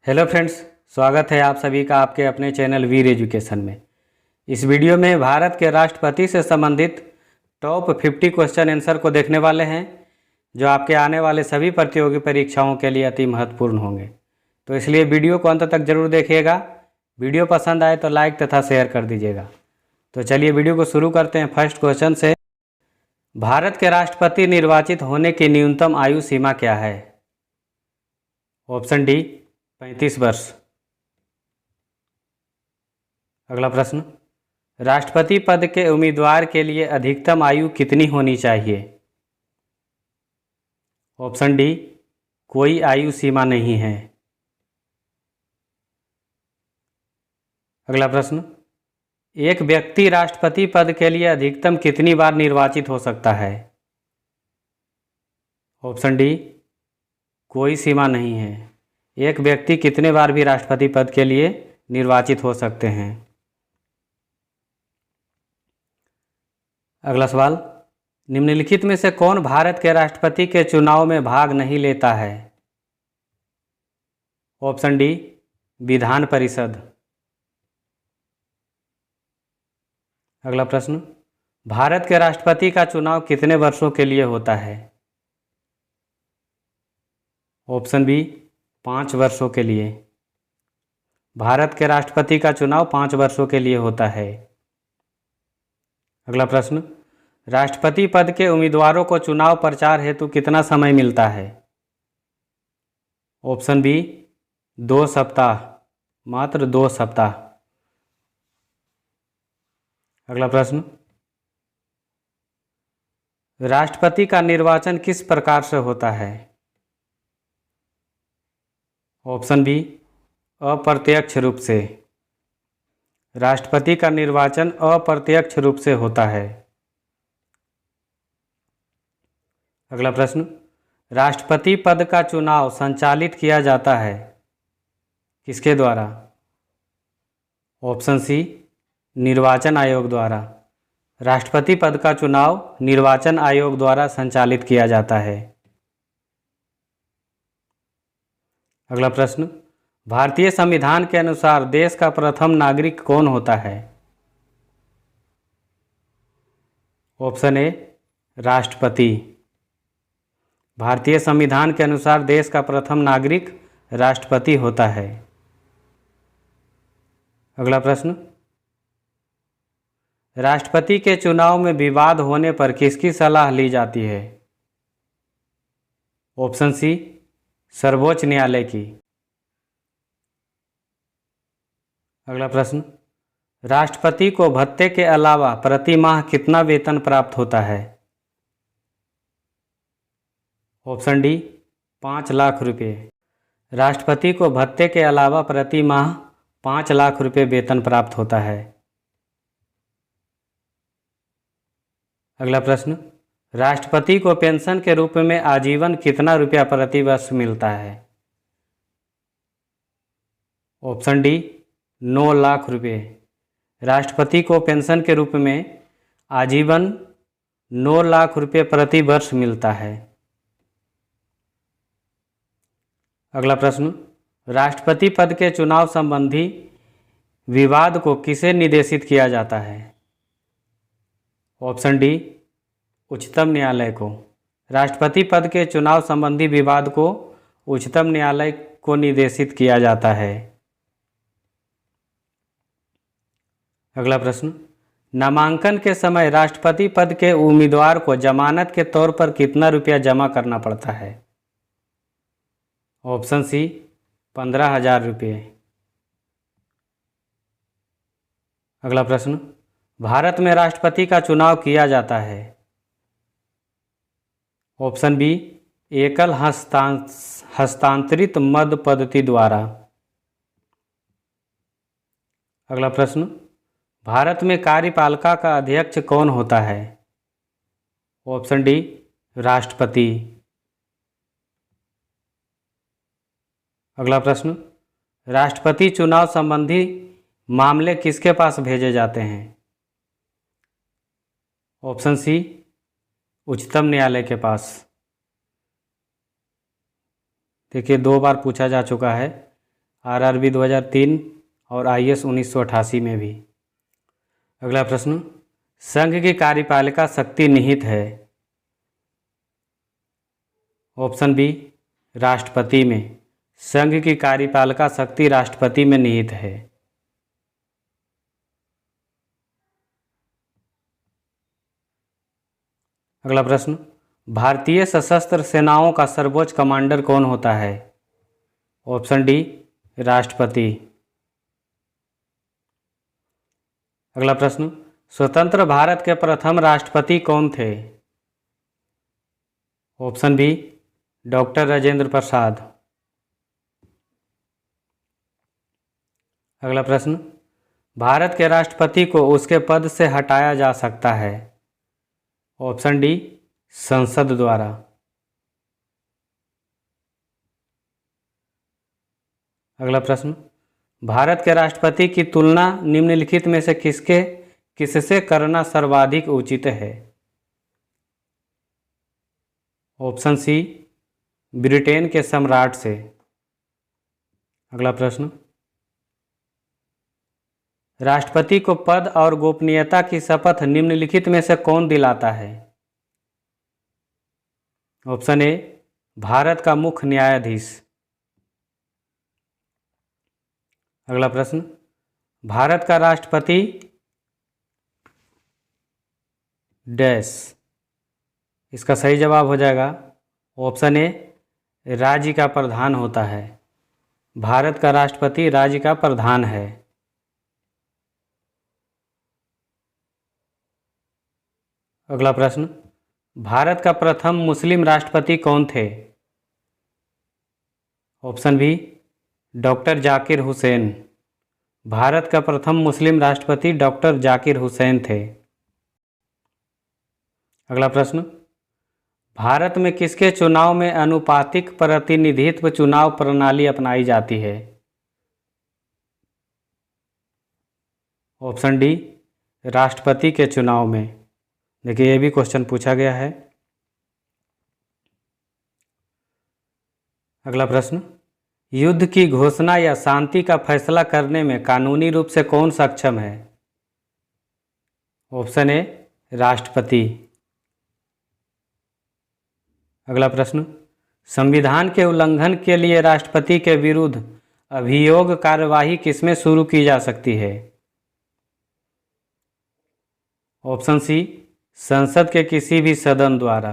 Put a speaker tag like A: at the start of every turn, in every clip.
A: Hello friends, स्वागत है आप सभी का आपके अपने चैनल वीर एजुकेशन में। इस वीडियो में भारत के राष्ट्रपति से संबंधित टॉप 50 क्वेश्चन आंसर को देखने वाले हैं, जो आपके आने वाले सभी प्रतियोगी परीक्षाओं के लिए अति महत्वपूर्ण होंगे। तो इसलिए वीडियो को अंत तक जरूर देखिएगा। वीडियो पसंद आए तो लाइक तथा शेयर कर दीजिएगा। तो चलिए वीडियो को शुरू करते हैं फर्स्ट क्वेश्चन से। भारत के राष्ट्रपति निर्वाचित होने की न्यूनतम आयु सीमा क्या है? ऑप्शन डी 35 वर्ष। अगला प्रश्न, राष्ट्रपति पद के उम्मीदवार के लिए अधिकतम आयु कितनी होनी चाहिए? ऑप्शन डी कोई आयु सीमा नहीं है। अगला प्रश्न, एक व्यक्ति राष्ट्रपति पद के लिए अधिकतम कितनी बार निर्वाचित हो सकता है? ऑप्शन डी कोई सीमा नहीं है। एक व्यक्ति कितने बार भी राष्ट्रपति पद के लिए निर्वाचित हो सकते हैं। अगला सवाल, निम्नलिखित में से कौन भारत के राष्ट्रपति के चुनाव में भाग नहीं लेता है? Option D Vidhan Parishad. अगला प्रश्न, भारत के राष्ट्रपति का चुनाव कितने वर्षों के लिए होता है? ऑप्शन बी 5 वर्षों के लिए। भारत के राष्ट्रपति का चुनाव 5 वर्षों के लिए होता है। अगला प्रश्न, राष्ट्रपति पद के उम्मीदवारों को चुनाव प्रचार हेतु कितना समय मिलता है? ऑप्शन बी 2 सप्ताह, मात्र 2 सप्ताह। अगला प्रश्न, राष्ट्रपति का निर्वाचन किस प्रकार से होता है? ऑप्शन बी अप्रत्यक्ष रूप से। राष्ट्रपति का निर्वाचन अप्रत्यक्ष रूप से होता है। अगला प्रश्न, राष्ट्रपति पद का चुनाव संचालित किया जाता है किसके द्वारा? ऑप्शन सी निर्वाचन आयोग द्वारा। राष्ट्रपति पद का चुनाव निर्वाचन आयोग द्वारा संचालित किया जाता है। अगला प्रश्न, भारतीय संविधान के अनुसार देश का प्रथम नागरिक कौन होता है? ऑप्शन ए राष्ट्रपति। भारतीय संविधान के अनुसार देश का प्रथम नागरिक राष्ट्रपति होता है। अगला प्रश्न, राष्ट्रपति के चुनाव में विवाद होने पर किसकी सलाह ली जाती है? ऑप्शन सी सर्वोच्च न्यायालय की। अगला प्रश्न, राष्ट्रपति को भत्ते के अलावा प्रति माह कितना वेतन प्राप्त होता है? ऑप्शन डी 5 लाख रुपये। राष्ट्रपति को भत्ते के अलावा प्रति माह 5 लाख रुपये वेतन प्राप्त होता है। अगला प्रश्न, राष्ट्रपति को पेंशन के रूप में आजीवन कितना रुपया प्रति वर्ष मिलता है? ऑप्शन डी 9 लाख रुपये। राष्ट्रपति को पेंशन के रूप में आजीवन 9 लाख रुपये प्रति वर्ष मिलता है। अगला प्रश्न, राष्ट्रपति पद के चुनाव संबंधी विवाद को किसे निर्देशित किया जाता है? ऑप्शन डी उच्चतम न्यायालय को। राष्ट्रपति पद के चुनाव संबंधी विवाद को उच्चतम न्यायालय को निर्देशित किया जाता है। अगला प्रश्न, नामांकन के समय राष्ट्रपति पद के उम्मीदवार को जमानत के तौर पर कितना रुपया जमा करना पड़ता है? ऑप्शन सी 15,000 रुपये। अगला प्रश्न, भारत में राष्ट्रपति का चुनाव किया जाता है। ऑप्शन बी एकल हस्तांतरित मत पद्धति द्वारा। अगला प्रश्न, भारत में कार्यपालिका का अध्यक्ष कौन होता है? ऑप्शन डी राष्ट्रपति। अगला प्रश्न, राष्ट्रपति चुनाव संबंधी मामले किसके पास भेजे जाते हैं? ऑप्शन सी उच्चतम न्यायालय के पास। देखिए 2 बार पूछा जा चुका है। आरआरबी 2003 और आईएएस 1988 में भी। अगला प्रश्न, संघ की कार्यपालिका शक्ति निहित है। ऑप्शन बी, राष्ट्रपति में। संघ की कार्यपालिका शक्ति राष्ट्रपति में निहित है। अगला प्रश्न, भारतीय सशस्त्र सेनाओं का सर्वोच्च कमांडर कौन होता है। ऑप्शन डी, राष्ट्रपति। अगला प्रश्न, स्वतंत्र भारत के प्रथम राष्ट्रपति कौन थे। Option B, doctor Rajendra Prasad. अगला प्रश्न, भारत के राष्ट्रपति को उसके पद से हटाया जा सकता है। ऑप्शन डी, संसद द्वारा। अगला प्रश्न, भारत के राष्ट्रपति की तुलना निम्नलिखित में से किससे करना सर्वाधिक उचित है। ऑप्शन सी, ब्रिटेन के सम्राट से। अगला प्रश्न, राष्ट्रपति को पद और गोपनीयता की शपथ निम्नलिखित में से कौन दिलाता है। ऑप्शन ए, भारत का मुख्य न्यायाधीश। अगला प्रश्न, भारत का राष्ट्रपति डैश। इसका सही जवाब हो जाएगा ऑप्शन ए, राज्य का प्रधान होता है। भारत का राष्ट्रपति राज्य का प्रधान है। अगला प्रश्न, भारत का प्रथम मुस्लिम राष्ट्रपति कौन थे। Option B, doctor Zakir Hussain. Bharat का प्रथम मुस्लिम राष्ट्रपति डॉक्टर जाकिर हुसैन थे। अगला प्रश्न, भारत में किसके चुनाव में आनुपातिक प्रतिनिधित्व चुनाव प्रणाली अपनाई जाती है। ऑप्शन डी, राष्ट्रपति के चुनाव में। देखिए ये भी क्वेश्चन पूछा गया है। अगला प्रश्न, युद्ध की घोषणा या शांति का फैसला करने में कानूनी रूप से कौन सक्षम है। ऑप्शन ए, राष्ट्रपति। अगला प्रश्न, संविधान के उल्लंघन के लिए राष्ट्रपति के विरुद्ध अभियोग कार्यवाही किसमें शुरू की जा सकती है। ऑप्शन सी, संसद के किसी भी सदन द्वारा।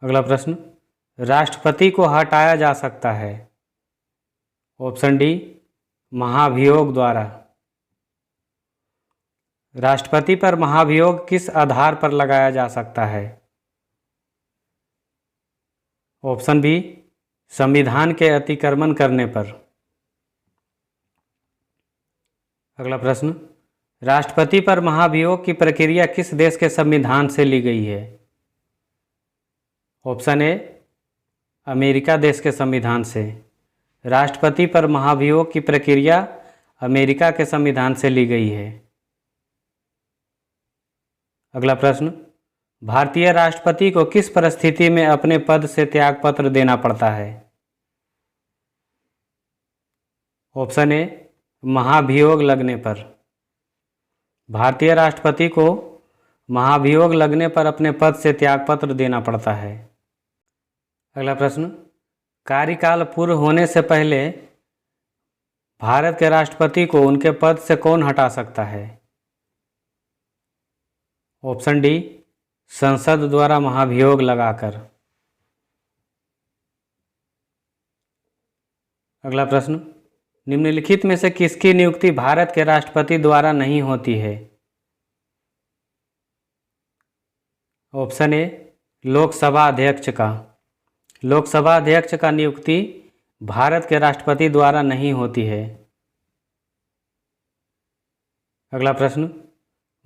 A: अगला प्रश्न, राष्ट्रपति को हटाया जा सकता है। ऑप्शन डी, महाभियोग द्वारा। राष्ट्रपति पर महाभियोग किस आधार पर लगाया जा सकता है। ऑप्शन बी, संविधान के अतिक्रमण करने पर। अगला प्रश्न, राष्ट्रपति पर महाभियोग की प्रक्रिया किस देश के संविधान से ली गई है। ऑप्शन ए, अमेरिका देश के संविधान से। राष्ट्रपति पर महाभियोग की प्रक्रिया अमेरिका के संविधान से ली गई है। अगला प्रश्न, भारतीय राष्ट्रपति को किस परिस्थिति में अपने पद से त्यागपत्र देना पड़ता है। ऑप्शन ए, महाभियोग लगने पर। भारतीय राष्ट्रपति को महाभियोग लगने पर अपने पद से त्यागपत्र देना पड़ता है। अगला प्रश्न, कार्यकाल पूर्ण होने से पहले भारत के राष्ट्रपति को उनके पद से कौन हटा सकता है। ऑप्शन डी, संसद द्वारा महाभियोग लगाकर। अगला प्रश्न, निम्नलिखित में से किसकी नियुक्ति भारत के राष्ट्रपति द्वारा नहीं होती है। ऑप्शन ए, लोकसभा अध्यक्ष का। लोकसभा अध्यक्ष का नियुक्ति भारत के राष्ट्रपति द्वारा नहीं होती है। अगला प्रश्न,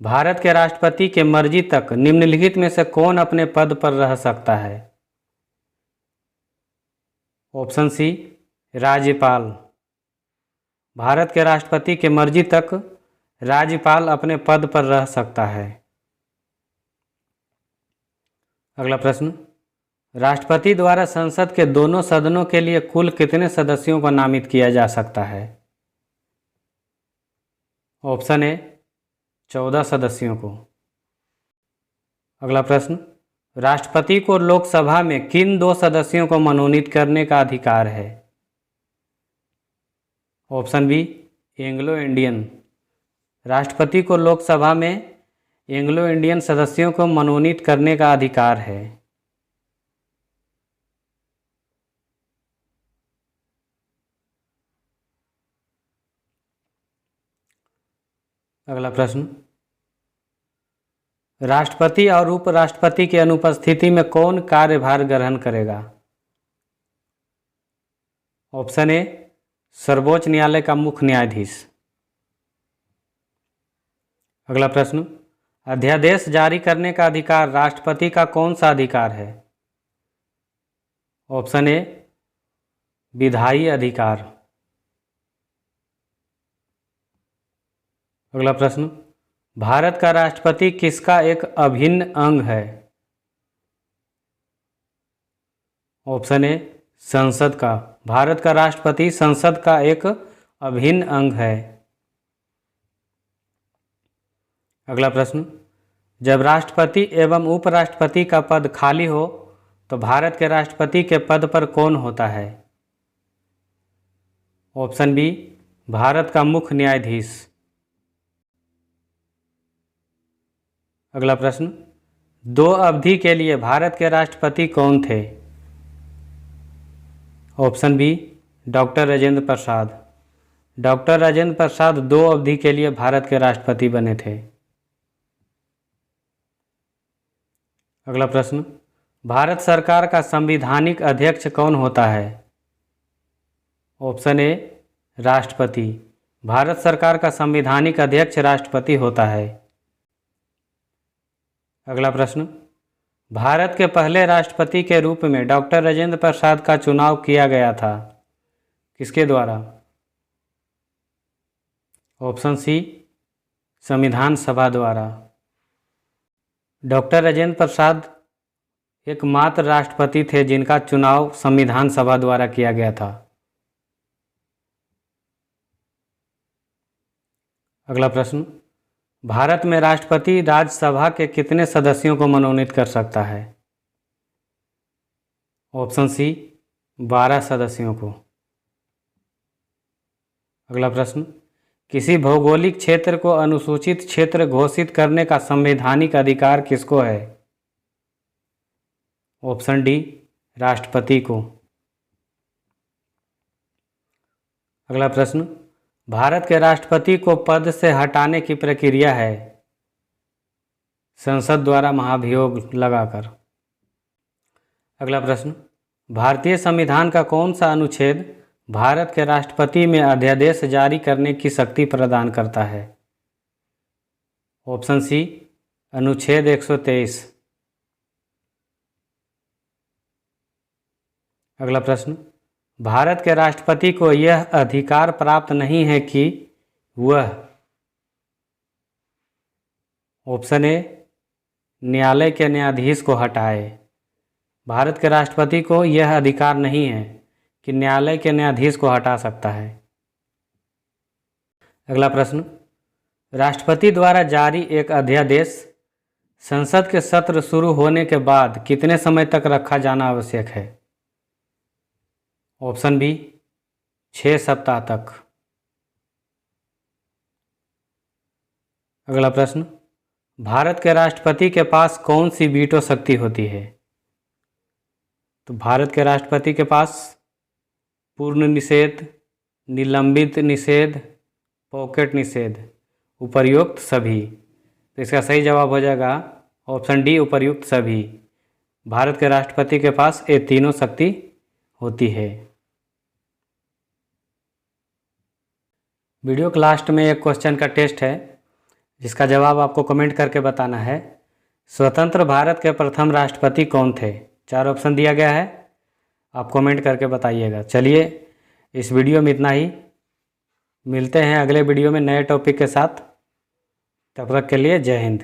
A: भारत के राष्ट्रपति के मर्जी तक निम्नलिखित में से कौन अपने पद पर रह सकता है। ऑप्शन सी, राज्यपाल। भारत के राष्ट्रपति के मर्जी तक राज्यपाल अपने पद पर रह सकता है। अगला प्रश्न, राष्ट्रपति द्वारा संसद के दोनों सदनों के लिए कुल कितने सदस्यों को नामित किया जा सकता है? ऑप्शन ए 14 सदस्यों को। अगला प्रश्न, राष्ट्रपति को लोकसभा में किन 2 सदस्यों को मनोनीत करने का अधिकार है? Option B Anglo Indian. राष्ट्रपति को लोकसभा में एंग्लो इंडियन सदस्यों को मनोनीत करने का अधिकार है। अगला प्रश्न, राष्ट्रपति और उपराष्ट्रपति की अनुपस्थिति में कौन कार्यभार ग्रहण करेगा? ऑप्शन ए सर्वोच्च न्यायालय का मुख्य न्यायाधीश। अगला प्रश्न, अध्यादेश जारी करने का अधिकार राष्ट्रपति का कौन सा अधिकार है? ऑप्शन ए विधायी अधिकार। अगला प्रश्न, भारत का राष्ट्रपति किसका एक अभिन्न अंग है? ऑप्शन ए संसद का। भारत का राष्ट्रपति संसद का एक अभिन्न अंग है। अगला प्रश्न, जब राष्ट्रपति एवं उपराष्ट्रपति का पद खाली हो तो भारत के राष्ट्रपति के पद पर कौन होता है? ऑप्शन बी भारत का मुख्य न्यायाधीश। अगला प्रश्न, 2 अवधि के लिए भारत के राष्ट्रपति कौन थे? Option B doctor Rajendra Prasad. Doctor Rajendra Prasad 2 अवधि के लिए भारत के राष्ट्रपति बने थे। अगला प्रश्न, भारत सरकार का संवैधानिक अध्यक्ष कौन होता है? ऑप्शन ए राष्ट्रपति। भारत सरकार का संवैधानिक अध्यक्ष राष्ट्रपति होता है। अगला प्रश्न, भारत के पहले राष्ट्रपति के रूप में डॉक्टर राजेंद्र प्रसाद का चुनाव किया गया था, किसके द्वारा? ऑप्शन सी संविधान सभा द्वारा। डॉक्टर राजेंद्र प्रसाद एकमात्र राष्ट्रपति थे जिनका चुनाव संविधान सभा द्वारा किया गया था। अगला प्रश्न, भारत में राष्ट्रपति राज्यसभा के कितने सदस्यों को मनोनीत कर सकता है? ऑप्शन सी 12 सदस्यों को। अगला प्रश्न, किसी भौगोलिक क्षेत्र को अनुसूचित क्षेत्र घोषित करने का संवैधानिक अधिकार किसको है? ऑप्शन डी राष्ट्रपति को। अगला प्रश्न, भारत के राष्ट्रपति को पद से हटाने की प्रक्रिया है? संसद द्वारा महाभियोग लगाकर। अगला प्रश्न, भारतीय संविधान का कौन सा अनुच्छेद भारत के राष्ट्रपति में अध्यादेश जारी करने की शक्ति प्रदान करता है? ऑप्शन सी अनुच्छेद 123। अगला प्रश्न, भारत के राष्ट्रपति को यह अधिकार प्राप्त नहीं है कि वह ऑप्शन ए न्यायालय के न्यायाधीश को हटाए। भारत के राष्ट्रपति को यह अधिकार नहीं है कि न्यायालय के न्यायाधीश को हटा सकता है। अगला प्रश्न, राष्ट्रपति द्वारा जारी एक अध्यादेश संसद के सत्र शुरू होने के बाद कितने समय तक रखा जाना आवश्यक है? ऑप्शन बी 6 सप्ताह तक। अगला प्रश्न, भारत के राष्ट्रपति के पास कौन सी वीटो शक्ति होती है? तो भारत के राष्ट्रपति के पास पूर्ण निषेध, निलंबित निषेध, पॉकेट निषेध, उपर्युक्त सभी। तो इसका सही जवाब हो जाएगा ऑप्शन डी उपर्युक्त सभी। भारत के राष्ट्रपति के पास ये तीनों शक्ति होती है। वीडियो के लास्ट में एक क्वेश्चन का टेस्ट है जिसका जवाब आपको कमेंट करके बताना है। स्वतंत्र भारत के प्रथम राष्ट्रपति कौन थे? 4 ऑप्शन दिया गया है, आप कमेंट करके बताइएगा। चलिए इस वीडियो में इतना ही, मिलते हैं अगले वीडियो में नए टॉपिक के साथ। तब तक के लिए जय हिंद।